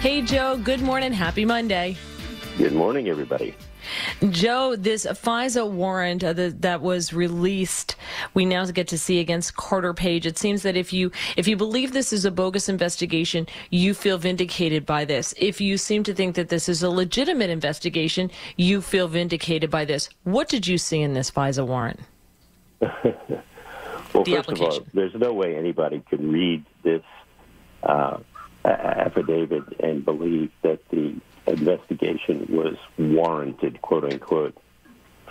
Hey, Joe. Good morning. Happy Monday. Good morning, everybody. Joe, this FISA warrant that was released, we now get to see against Carter Page. It seems that if you believe this is a bogus investigation, you feel vindicated by this. If you seem to think that this is a legitimate investigation, you feel vindicated by this. What did you see in this FISA warrant? Well, first of all, there's no way anybody can read this affidavit and believe that the investigation was warranted, quote unquote.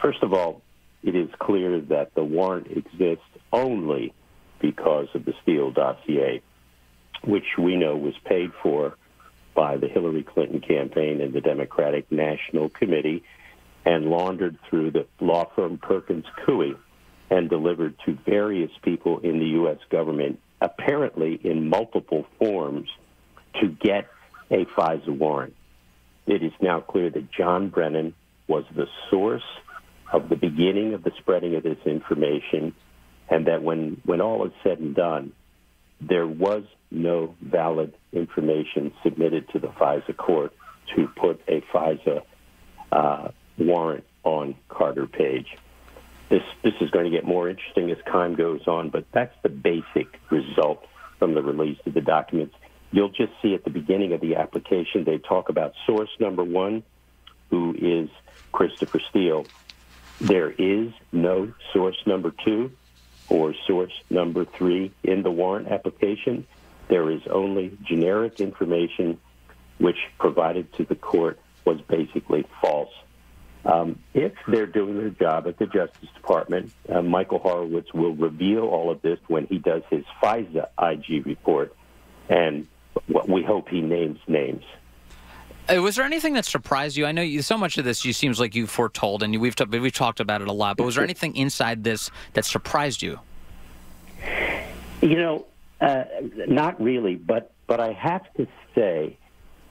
First of all, it is clear that the warrant exists only because of the Steele dossier, which we know was paid for by the Hillary Clinton campaign and the Democratic National Committee and laundered through the law firm Perkins Coie and delivered to various people in the U.S. government, apparently in multiple forms, to get a FISA warrant. It is now clear that John Brennan was the source of the beginning of the spreading of this information, and that when all is said and done, there was no valid information submitted to the FISA court to put a FISA warrant on Carter Page. This is going to get more interesting as time goes on, but that's the basic result from the release of the documents. You'll just see at the beginning of the application, they talk about source number one, who is Christopher Steele. There is no source number two or source number three in the warrant application. There is only generic information which provided to the court was basically false. If they're doing their job at the Justice Department, Michael Horowitz will reveal all of this when he does his FISA IG report, and we hope he names names. Was there anything that surprised you? I know so much of this seems like you foretold, and we've talked about it a lot, but was there anything inside this that surprised you? Not really, but I have to say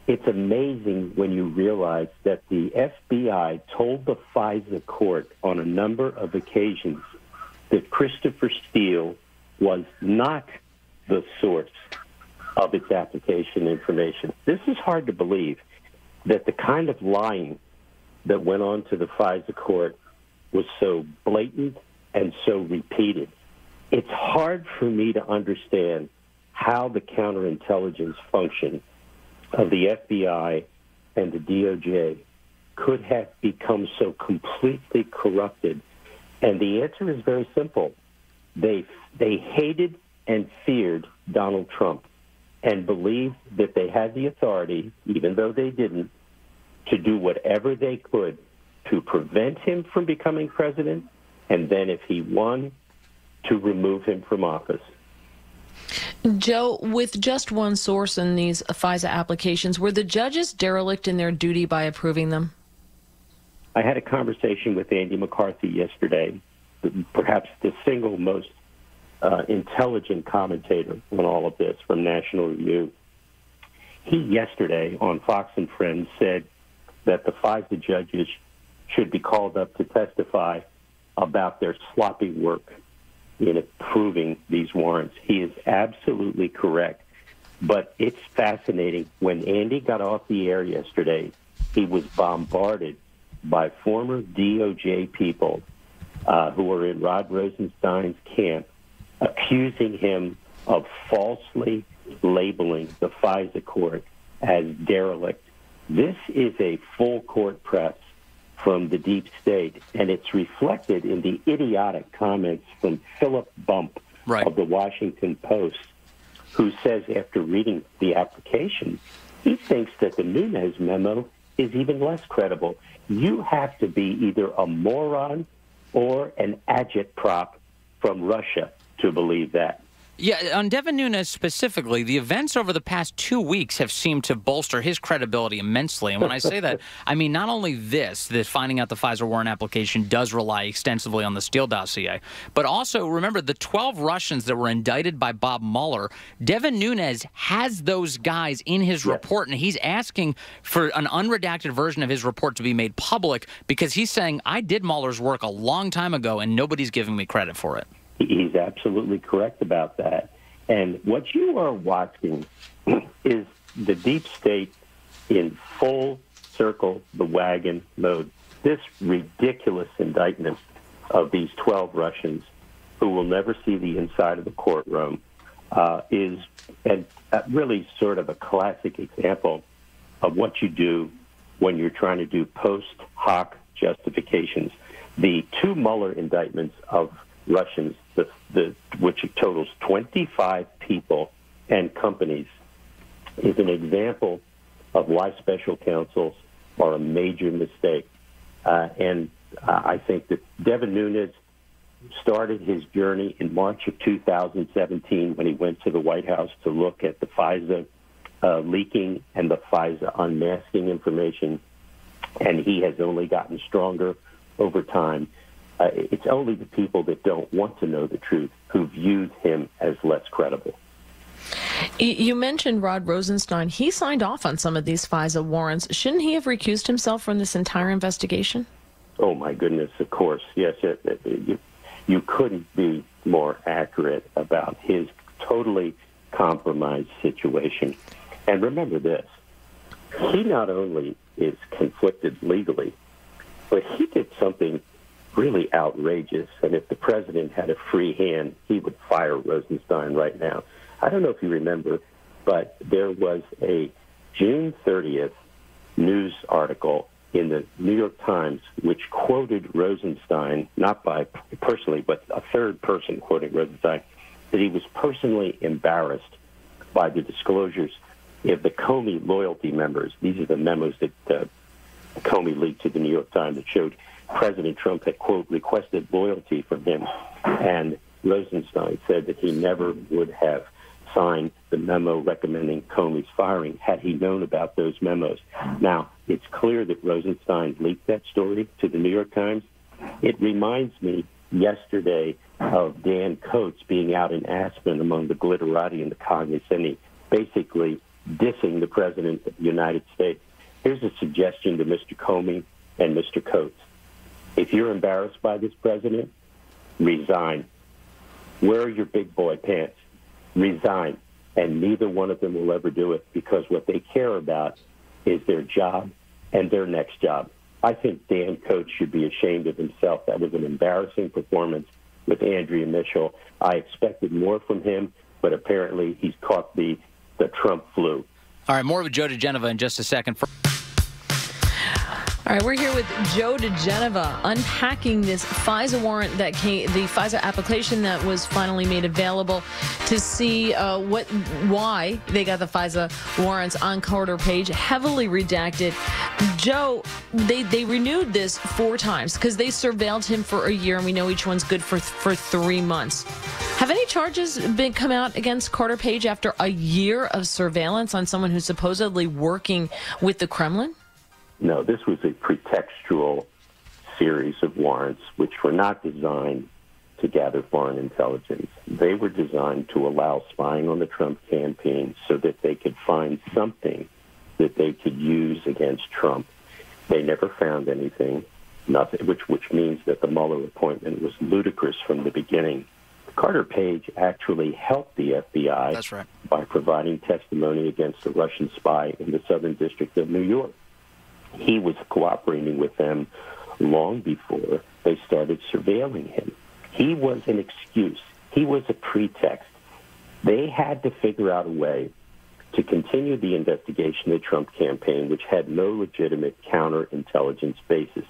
it's amazing when you realize that the FBI told the FISA court on a number of occasions that Christopher Steele was not the source of its application information. This is hard to believe, that the kind of lying that went on to the FISA court was so blatant and so repeated. It's hard for me to understand how the counterintelligence function of the FBI and the DOJ could have become so completely corrupted. And the answer is very simple. They hated and feared Donald Trump and believed that they had the authority, even though they didn't, to do whatever they could to prevent him from becoming president, and then if he won, to remove him from office. Joe, with just one source in these FISA applications, were the judges derelict in their duty by approving them? I had a conversation with Andy McCarthy yesterday, perhaps the single most intelligent commentator on all of this from National Review. He yesterday on Fox and Friends said that the FISA judges should be called up to testify about their sloppy work in approving these warrants. He is absolutely correct. But it's fascinating. When Andy got off the air yesterday, he was bombarded by former DOJ people who were in Rod Rosenstein's camp, accusing him of falsely labeling the FISA court as derelict. This is a full court press from the deep state, and it's reflected in the idiotic comments from Philip Bump of the Washington Post, who says after reading the application, he thinks that the Nunes memo is even less credible. You have to be either a moron or an agitprop from Russia to believe that. Yeah, on Devin Nunes specifically, the events over the past 2 weeks have seemed to bolster his credibility immensely. And when I say that, I mean not only that finding out the FISA warrant application does rely extensively on the Steele dossier, but also, remember, the 12 Russians that were indicted by Bob Mueller, Devin Nunes has those guys in his report, and he's asking for an unredacted version of his report to be made public because he's saying, I did Mueller's work a long time ago, and nobody's giving me credit for it. He's absolutely correct about that. And what you are watching is the deep state in full circle the wagon mode. This ridiculous indictment of these 12 Russians who will never see the inside of the courtroom is really sort of a classic example of what you do when you're trying to do post hoc justifications. The two Mueller indictments of Russians, which totals 25 people and companies, is an example of why special counsels are a major mistake. And I think that Devin Nunes started his journey in March of 2017 when he went to the White House to look at the FISA leaking and the FISA unmasking information, and he has only gotten stronger over time. It's only the people that don't want to know the truth who view him as less credible. You mentioned Rod Rosenstein. He signed off on some of these FISA warrants. Shouldn't he have recused himself from this entire investigation? Oh, my goodness, of course. Yes, you couldn't be more accurate about his totally compromised situation. And remember this, he not only is conflicted legally, but he did something really outrageous. And if the president had a free hand, he would fire Rosenstein right now. I don't know if you remember, but there was a June 30th news article in the New York Times which quoted Rosenstein, not by personally, but a third person quoting Rosenstein, that he was personally embarrassed by the disclosures of the Comey loyalty members. These are the memos that Comey leaked to the New York Times that showed President Trump had, quote, requested loyalty from him. And Rosenstein said that he never would have signed the memo recommending Comey's firing had he known about those memos. Now, it's clear that Rosenstein leaked that story to the New York Times. It reminds me yesterday of Dan Coates being out in Aspen among the glitterati and the cognoscenti, basically dissing the President of the United States. Here's a suggestion to Mr. Comey and Mr. Coates. If you're embarrassed by this president, resign. Wear your big boy pants. Resign. And neither one of them will ever do it because what they care about is their job and their next job. I think Dan Coates should be ashamed of himself. That was an embarrassing performance with Andrea Mitchell. I expected more from him, but apparently he's caught the Trump flu. All right, more with Joe DiGenova in just a second. All right, we're here with Joe DiGenova unpacking this FISA warrant the FISA application that was finally made available to see why they got the FISA warrants on Carter Page, heavily redacted. Joe, they renewed this 4 times because they surveilled him for a year, and we know each one's good for 3 months. Have any charges come out against Carter Page after a year of surveillance on someone who's supposedly working with the Kremlin? No, this was a pretextual series of warrants which were not designed to gather foreign intelligence. They were designed to allow spying on the Trump campaign so that they could find something that they could use against Trump. They never found anything, nothing, which means that the Mueller appointment was ludicrous from the beginning. Carter Page actually helped the FBI That's right. by providing testimony against a Russian spy in the Southern District of New York. He was cooperating with them long before they started surveilling him. He was an excuse. He was a pretext. They had to figure out a way to continue the investigation of the Trump campaign, which had no legitimate counterintelligence basis.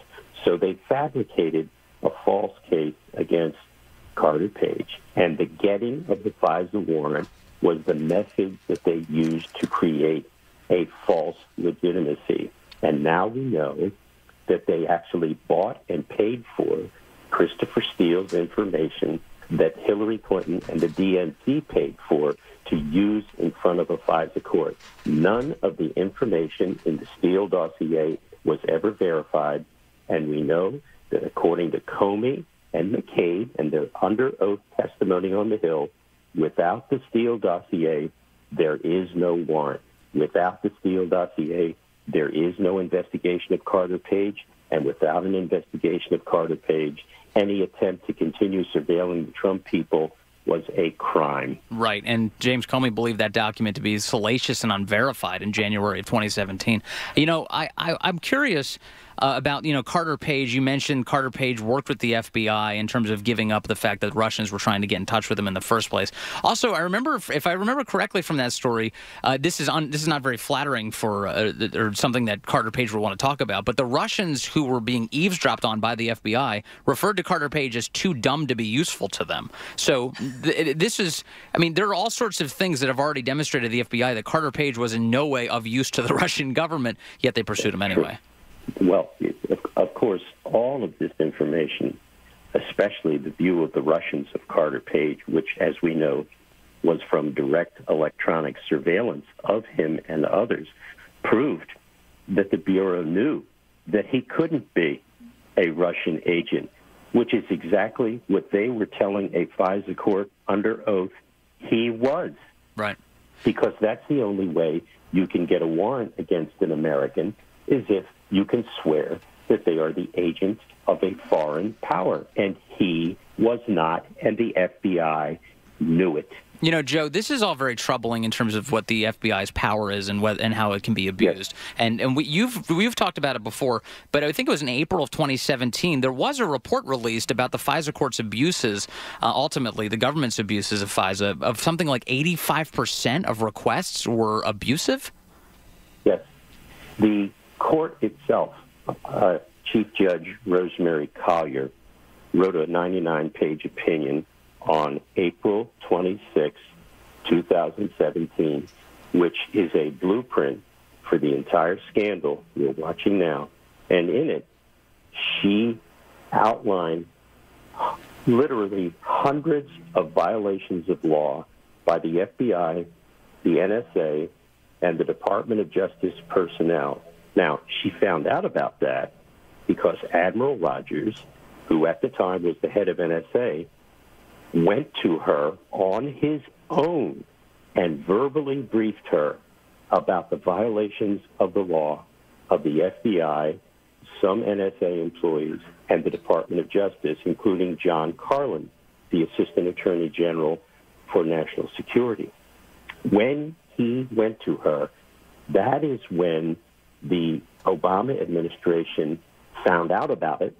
So they fabricated a false case against Carter Page, and the getting of the FISA warrant was the method that they used to create a false legitimacy. And now we know that they actually bought and paid for Christopher Steele's information that Hillary Clinton and the DNC paid for to use in front of a FISA court. None of the information in the Steele dossier was ever verified, and we know that according to Comey and McCabe and their under oath testimony on the Hill, without the Steele dossier, there is no warrant. Without the Steele dossier, there is no investigation of Carter Page, and without an investigation of Carter Page, any attempt to continue surveilling the Trump people was a crime. Right, and James Comey believed that document to be salacious and unverified in January of 2017. I'm curious about, Carter Page. You mentioned Carter Page worked with the FBI in terms of giving up the fact that Russians were trying to get in touch with him in the first place. Also, if I remember correctly from that story, this is not very flattering for or something that Carter Page would want to talk about, but the Russians who were being eavesdropped on by the FBI referred to Carter Page as too dumb to be useful to them. So there are all sorts of things that have already demonstrated to the FBI that Carter Page was in no way of use to the Russian government, yet they pursued him anyway. Well, of course, all of this information, especially the view of the Russians of Carter Page, which, as we know, was from direct electronic surveillance of him and others, proved that the Bureau knew that he couldn't be a Russian agent, which is exactly what they were telling a FISA court under oath he was. Right. Because that's the only way you can get a warrant against an American, is if you can swear that they are the agent of a foreign power. And he was not, and the FBI knew it. Joe, this is all very troubling in terms of what the FBI's power is and how it can be abused. Yes. And we've talked about it before, but I think it was in April of 2017, there was a report released about the FISA court's abuses, ultimately the government's abuses of FISA, of something like 85% of requests were abusive? Yes. The court itself, Chief Judge Rosemary Collier, wrote a 99-page opinion on April 26, 2017, which is a blueprint for the entire scandal we're watching now. And in it, she outlined literally hundreds of violations of law by the FBI, the NSA, and the Department of Justice personnel. Now, she found out about that because Admiral Rogers, who at the time was the head of NSA, went to her on his own and verbally briefed her about the violations of the law of the FBI, some NSA employees, and the Department of Justice, including John Carlin, the Assistant Attorney General for National Security. When he went to her, that is when the Obama administration found out about it,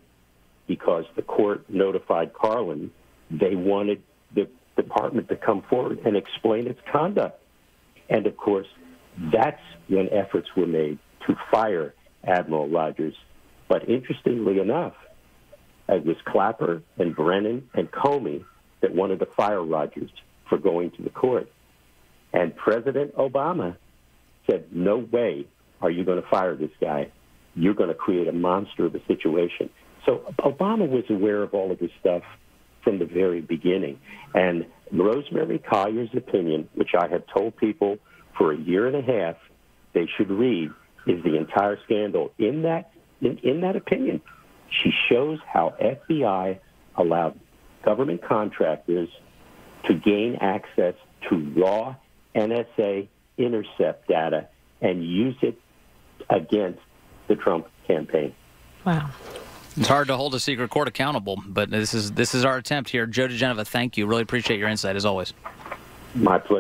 because the court notified Carlin they wanted the department to come forward and explain its conduct. And, of course, that's when efforts were made to fire Admiral Rogers. But interestingly enough, it was Clapper and Brennan and Comey that wanted to fire Rogers for going to the court. And President Obama said, no way are you going to fire this guy. You're going to create a monster of a situation. So Obama was aware of all of this stuff from the very beginning. And Rosemary Collier's opinion, which I have told people for a year and a half they should read, is the entire scandal. In that opinion, she shows how FBI allowed government contractors to gain access to raw NSA intercept data and use it against the Trump campaign. Wow. It's hard to hold a secret court accountable, but this is our attempt here. Joe DiGenova, thank you. Really appreciate your insight, as always. My pleasure.